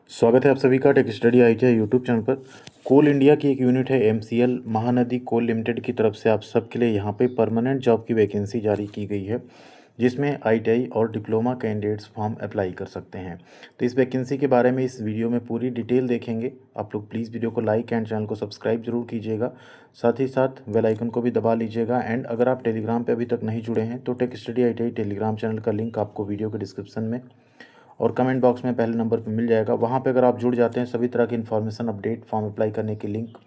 स्वागत है आप सभी का tech study ITI YouTube channel पर। कोल इंडिया की एक यूनिट है एमसीएल महानदी कोल लिमिटेड की तरफ से आप सबके लिए यहाँ पे परमानेंट जॉब की वैकेंसी जारी की गई है, जिसमें आईटीआई और डिप्लोमा कैंडिडेट्स फॉर्म अप्लाई कर सकते हैं। तो इस वैकेंसी के बारे में इस वीडियो में पूरी डिटेल देखेंगे। आप लोग प्लीज़ वीडियो को लाइक एंड चैनल को सब्सक्राइब जरूर कीजिएगा, साथ ही साथ बेल आइकन को भी दबा लीजिएगा। एंड अगर आप टेलीग्राम पर अभी तक नहीं जुड़े हैं तो tech study ITI Telegram channel का लिंक आपको वीडियो के डिस्क्रिप्शन में और कमेंट बॉक्स में पहले नंबर पर मिल जाएगा। वहाँ पे अगर आप जुड़ जाते हैं सभी तरह की इन्फॉर्मेशन, अपडेट, फॉर्म अप्लाई करने की लिंक,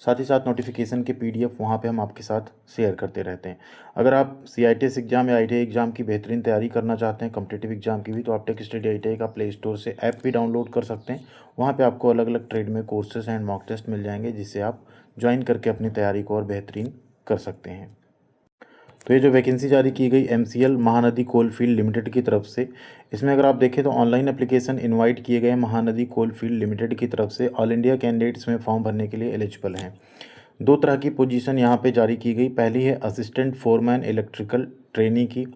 साथ ही साथ नोटिफिकेशन के पीडीएफ वहाँ पे हम आपके साथ शेयर करते रहते हैं। अगर आप सीआईटीएस एग्जाम या आईटीआई एग्जाम की बेहतरीन तैयारी करना चाहते हैं, कॉम्पिटिटिव एग्जाम की भी, तो आप टेक स्टडी आईटीआई का प्ले स्टोर से ऐप भी डाउनलोड कर सकते हैं। वहाँ पर आपको अलग अलग ट्रेड में कोर्सेज एंड मॉक टेस्ट मिल जाएंगे, जिससे आप ज्वाइन करके अपनी तैयारी को और बेहतरीन कर सकते हैं। तो ये जो वैकेंसी जारी की गई MCL Mahanadi coal field limited की तरफ से, इसमें अगर आप देखें तो ऑनलाइन एप्लीकेशन इनवाइट किए गए महानदी कोल फील्ड लिमिटेड की तरफ से ऑल इंडिया कैंडिडेट्स में फॉर्म भरने के लिए एलिजिबल हैं। दो तरह की पोजीशन यहाँ पे जारी की गई। पहली है असिस्टेंट फोरमैन इलेक्ट्रिकल ट्रेनी की।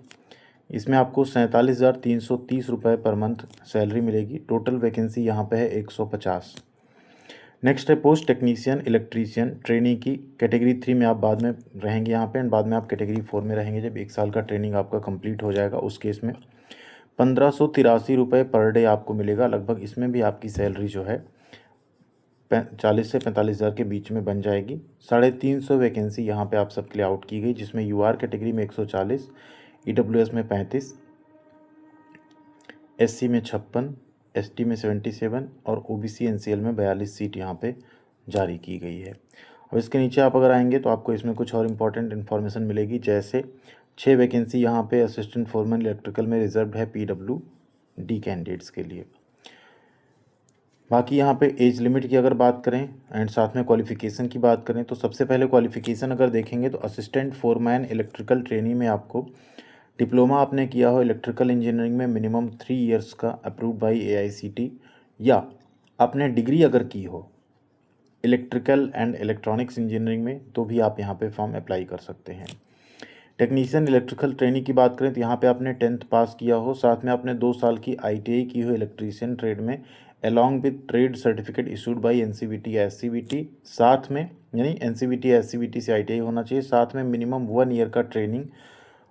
इसमें आपको 47,330 रुपये पर मंथ सैलरी मिलेगी। टोटल वैकेंसी यहाँ पे है 150। नेक्स्ट है पोस्ट टेक्नीशियन इलेक्ट्रीशियन ट्रेनी की। कैटेगरी 3 में आप बाद में रहेंगे यहाँ पे, एंड बाद में आप कैटेगरी 4 में रहेंगे जब 1 साल का ट्रेनिंग आपका कंप्लीट हो जाएगा। उस केस में 1583 रुपये पर डे आपको मिलेगा लगभग। इसमें भी आपकी सैलरी जो है 40 से 45,000 के बीच में बन जाएगी। 350 वैकेंसी यहाँ पे आप सबके लिए आउट की गई, जिसमें यूआर कैटेगरी में 140, ईडब्ल्यूएस में 35, एससी में 56, एसटी में 77 और ओबीसी एनसीएल में 42 सीट यहाँ पे जारी की गई है। अब इसके नीचे आप अगर आएंगे तो आपको इसमें कुछ और इम्पॉर्टेंट इन्फॉर्मेशन मिलेगी, जैसे 6 वैकेंसी यहाँ पे असिस्टेंट फोरमैन इलेक्ट्रिकल में रिजर्व है पीडब्ल्यूडी कैंडिडेट्स के लिए। बाकी यहाँ पे एज लिमिट की अगर बात करें एंड साथ में क्वालिफिकेशन की बात करें, तो सबसे पहले क्वालिफिकेशन अगर देखेंगे तो असिस्टेंट फोरमैन इलेक्ट्रिकल ट्रेनी में आपको डिप्लोमा आपने किया हो इलेक्ट्रिकल इंजीनियरिंग में मिनिमम 3 इयर्स का अप्रूव्ड बाई एआईसीटी, या आपने डिग्री अगर की हो इलेक्ट्रिकल एंड इलेक्ट्रॉनिक्स इंजीनियरिंग में, तो भी आप यहाँ पे फॉर्म अप्लाई कर सकते हैं। टेक्नीशियन इलेक्ट्रिकल ट्रेनिंग की बात करें तो यहाँ पे आपने 10th पास किया हो, साथ में आपने 2 साल की आईटीआई की हो इलेक्ट्रीशियन ट्रेड में along with trade certificate issued by NCVT या एससीवीटी, साथ में यानी एनसीवीटी या एससीवीटी से आईटीआई होना चाहिए, साथ में मिनिमम 1 ईयर का training,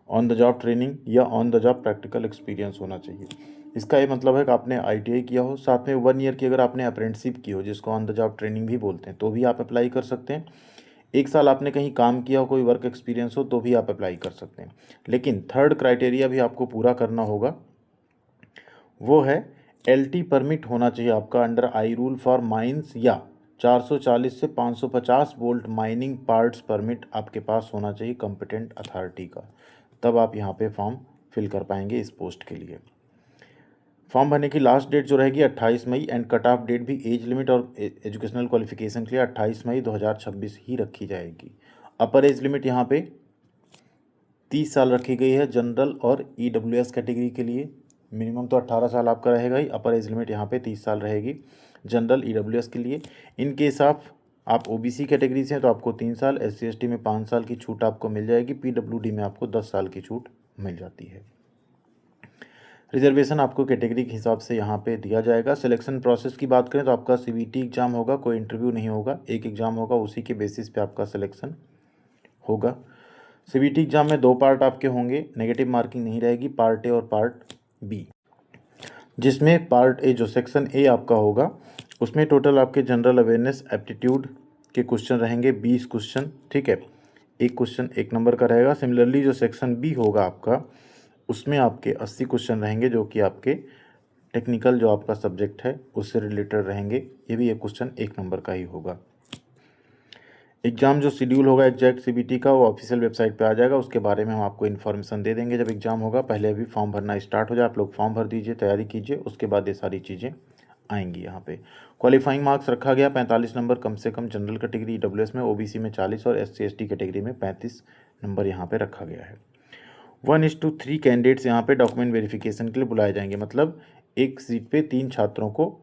on the job training या on the job practical experience होना चाहिए। इसका ये मतलब है कि आपने आईटीआई किया हो, साथ में 1 ईयर की अगर आपने अप्रेंटिसशिप की हो, जिसको ऑन द जॉब ट्रेनिंग भी बोलते हैं, तो भी आप अप्लाई कर सकते हैं। 1 साल आपने कहीं काम किया हो, कोई वर्क एक्सपीरियंस हो, तो भी आप अप्लाई कर सकते हैं। लेकिन थर्ड क्राइटेरिया भी आपको पूरा करना होगा, वो है एलटी परमिट होना चाहिए आपका under I rule for mines, या 440 से 550 वोल्ट माइनिंग पार्ट्स परमिट आपके पास होना चाहिए कॉम्पिटेंट अथॉरिटी का, तब आप यहाँ पे फॉर्म फिल कर पाएंगे इस पोस्ट के लिए। फॉर्म भरने की लास्ट डेट जो रहेगी 28 मई, एंड कट ऑफ डेट भी एज लिमिट और एजुकेशनल क्वालिफिकेशन के लिए 28 मई 2026 ही रखी जाएगी। अपर एज लिमिट यहाँ पे 30 साल रखी गई है जनरल और ईडब्ल्यूएस कैटेगरी के लिए। मिनिमम तो 18 साल आपका रहेगा ही, अपर एज लिमिट यहाँ पे 30 साल रहेगी जनरल ईडब्ल्यूएस के लिए। इन केस आप ओबीसी कैटेगरी से हैं तो आपको 3 साल, एससी एसटी में 5 साल की छूट आपको मिल जाएगी, पीडब्ल्यूडी में आपको 10 साल की छूट मिल जाती है। रिजर्वेशन आपको कैटेगरी के हिसाब से यहाँ पे दिया जाएगा। सिलेक्शन प्रोसेस की बात करें तो आपका सीवीटी एग्जाम होगा, कोई इंटरव्यू नहीं होगा, एक एग्ज़ाम होगा, उसी के बेसिस पे आपका सिलेक्शन होगा। सीवीटी एग्जाम में 2 पार्ट आपके होंगे, नेगेटिव मार्किंग नहीं रहेगी, पार्ट ए और पार्ट बी। जिसमें पार्ट ए जो सेक्शन ए आपका होगा, उसमें टोटल आपके जनरल अवेयरनेस एप्टीट्यूड के क्वेश्चन रहेंगे 20 क्वेश्चन, ठीक है। एक क्वेश्चन 1 नंबर का रहेगा। सिमिलरली जो सेक्शन बी होगा आपका, उसमें आपके 80 क्वेश्चन रहेंगे, जो कि आपके टेक्निकल जो आपका सब्जेक्ट है उससे रिलेटेड रहेंगे। ये भी एक क्वेश्चन 1 नंबर का ही होगा। एग्ज़ाम जो शेड्यूल होगा एग्जैक्ट सीबीटी का, वो ऑफिशियल वेबसाइट पे आ जाएगा, उसके बारे में हम आपको इन्फॉर्मेशन दे देंगे जब एग्ज़ाम होगा। पहले अभी फॉर्म भरना स्टार्ट हो जाए, आप लोग फॉर्म भर दीजिए, तैयारी कीजिए, उसके बाद ये सारी चीज़ें आएंगी। यहाँ पे क्वालिफाइंग मार्क्स रखा गया 45 नंबर कम से कम जनरल कैटेगरी डब्ल्यूएस में, ओबीसी में 40 और एससी एसटी कैटेगरी में 35 नंबर यहाँ पे रखा गया है। 1:3 कैंडिडेट्स यहाँ पे डॉक्यूमेंट वेरिफिकेशन के लिए बुलाए जाएंगे, मतलब एक सीट पे 3 छात्रों को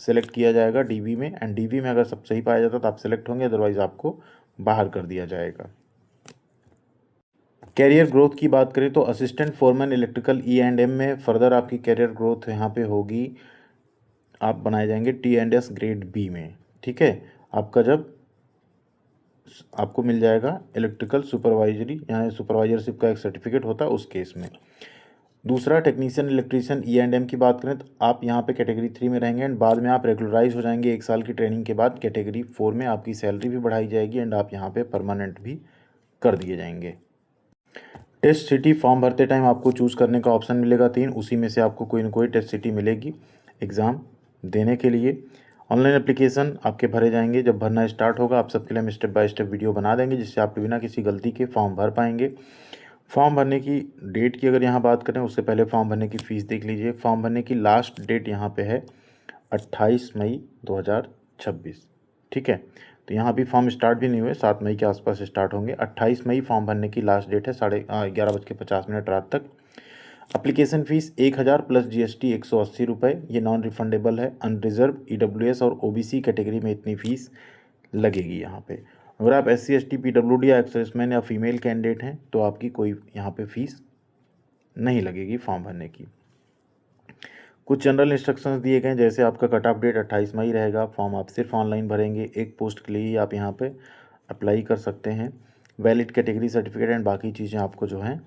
सेलेक्ट किया जाएगा डीवी में, एंड डीवी में अगर सब सही पाया जाता तो आप सेलेक्ट होंगे, अदरवाइज आपको बाहर कर दिया जाएगा। कैरियर ग्रोथ की बात करें तो assistant foreman electrical E and M में फर्दर आपकी कैरियर ग्रोथ यहाँ पे होगी आप बनाए जाएंगे T&S ग्रेड बी में, ठीक है। आपका जब आपको मिल जाएगा इलेक्ट्रिकल सुपरवाइजरी यानी सुपरवाइजरशिप का एक सर्टिफिकेट होता है उस केस में। दूसरा टेक्नीशियन इलेक्ट्रीशियन E&M की बात करें तो आप यहाँ पे कैटेगरी 3 में रहेंगे एंड बाद में आप रेगुलराइज हो जाएंगे 1 साल की ट्रेनिंग के बाद। कैटेगरी 4 में आपकी सैलरी भी बढ़ाई जाएगी एंड आप यहाँ पे परमानेंट भी कर दिए जाएंगे। टेस्ट सिटी फॉर्म भरते टाइम आपको चूज़ करने का ऑप्शन मिलेगा 3, उसी में से आपको कोई ना कोई टेस्ट सिटी मिलेगी एग्ज़ाम देने के लिए। ऑनलाइन एप्लीकेशन आपके भरे जाएंगे, जब भरना स्टार्ट होगा आप सबके लिए हम स्टेप बाय स्टेप वीडियो बना देंगे जिससे आप बिना किसी गलती के फॉर्म भर पाएंगे। फॉर्म भरने की डेट की अगर यहाँ बात करें उससे पहले फॉर्म भरने की फ़ीस देख लीजिए। फॉर्म भरने की लास्ट डेट यहाँ पे है 28 मई 2026, ठीक है। तो यहाँ भी फॉर्म स्टार्ट भी नहीं हुए, 7 मई के आसपास स्टार्ट होंगे। 28 मई फॉर्म भरने की लास्ट डेट है, 11:50 रात तक। एप्लीकेशन फ़ीस 1000 प्लस GST 180 रुपये, ये नॉन रिफंडेबल है। अनरिजर्व EWS और OBC कैटेगरी में इतनी फ़ीस लगेगी यहाँ पे। अगर आप SC ST PWD या एक्सर्विसमैन या फीमेल कैंडिडेट हैं तो आपकी कोई यहाँ पे फ़ीस नहीं लगेगी फॉर्म भरने की। कुछ जनरल इंस्ट्रक्शंस दिए गए, जैसे आपका कट ऑफ डेट 28 मई रहेगा। फॉर्म आप सिर्फ ऑनलाइन भरेंगे, एक पोस्ट के लिए ही आप यहाँ पे अप्लाई कर सकते हैं। वैलिड कैटेगरी सर्टिफिकेट एंड बाकी चीज़ें आपको जो हैं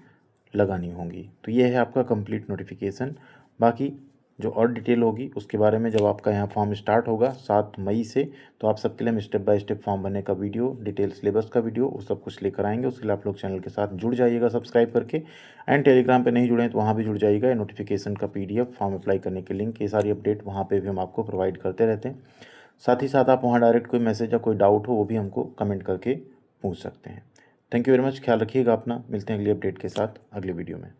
लगानी होंगी। तो ये है आपका कंप्लीट नोटिफिकेशन। बाकी जो और डिटेल होगी उसके बारे में जब आपका यहाँ फॉर्म स्टार्ट होगा 7 मई से, तो आप सबके लिए हम स्टेप बाय स्टेप फॉर्म भरने का वीडियो, डिटेल सिलेबस का वीडियो, वो सब कुछ लेकर आएंगे। उसके लिए आप लोग चैनल के साथ जुड़ जाइएगा सब्सक्राइब करके, एंड टेलीग्राम पे नहीं जुड़े हैं तो वहाँ भी जुड़ जाइएगा। ये नोटिफिकेशन का PDF, फॉर्म अप्लाई करने के लिंक, ये सारी अपडेट वहाँ पर भी हम आपको प्रोवाइड करते रहते हैं। साथ ही साथ आप वहाँ डायरेक्ट कोई मैसेज या कोई डाउट हो वो भी हमको कमेंट करके पूछ सकते हैं। थैंक यू वेरी मच, ख्याल रखिएगा अपना। मिलते हैं अगली अपडेट के साथ अगले वीडियो में।